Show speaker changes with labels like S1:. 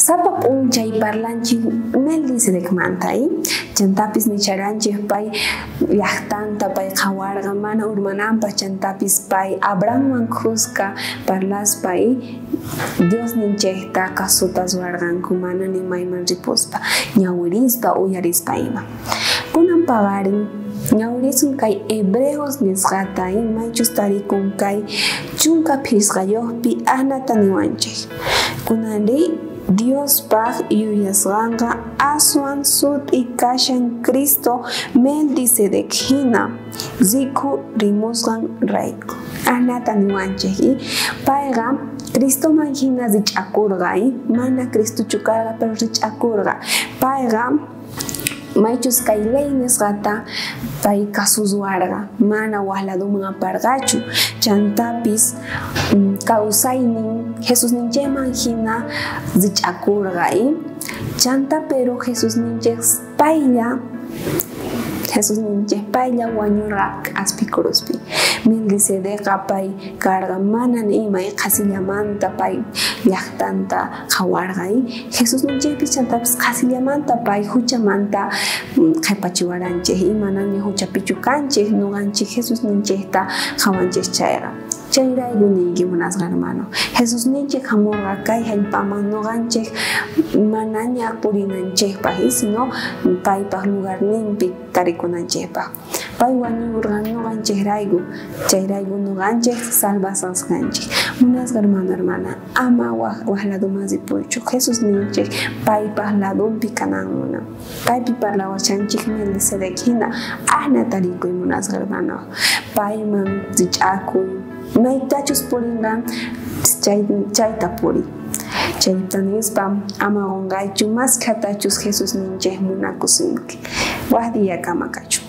S1: Sapa p'unchay parlanchik Melquisedec mantay chantapis nicharanchik pay llaqtanta pay qhawarqa mana urmananpaq chantapis pay Abrahamwan kuska parlas pay Dios ninchayta kasutas warqanku mana nimayman ripuspa ñawirispa uyarispa ima kunan paqarin ñawirisun kay hebreos nisqata imaychus tarikun kay chunka phisqayuqpi ahnata niwanchik kunanri Dios pag yuyasqanqa aswan sut'i kashan Cristo Melquisedec hina ziku rimusqan rayku ahnata niwanchik payqa Cristoman hina rich'akurqa mana Cristuchu karqa pero rich'akurqa payqa maychus kay ley nisqata pay kasuswarqa mana waqladuman aparqachu chantapis kawsaynin Jesus ninchayman hina rich'akurqa chanta pero Jesus ninchik paylla wañurqa aspi cruzpi Melquisedecqa pay karqa mana nimay qasillamanta pay llaqtanta qhawarqa Jesus ninchaypis chantapis qasillamanta pay huchamanta qhipachiwaranchik manami huchapichu kanchik nuqanchik Jesus ninchayta qhawanchik chayqa chayrayku niyki munasqa hermano Jesus ninchik hamurqa kay hallp'aman nuqanchik manaña purinanchikpaq sino paypaq lugarninpi tarikunanchikpaq pay wañurqa nuqanchikrayku chayrayku nuqanchik salvasasqanchik munasqa hermana ama waqladuman ripuychu Jesus ninchik paypaq ladunpi kananmuna paypi parlawachanchik Melquisedec hina ahna tarikuy munasqa hermano payman rich'akuy maytachus purinqa chayta puriy chayta nispa ama qunqaychu mas khatachus Jesus ninchik munakusunki waq día kamakachu.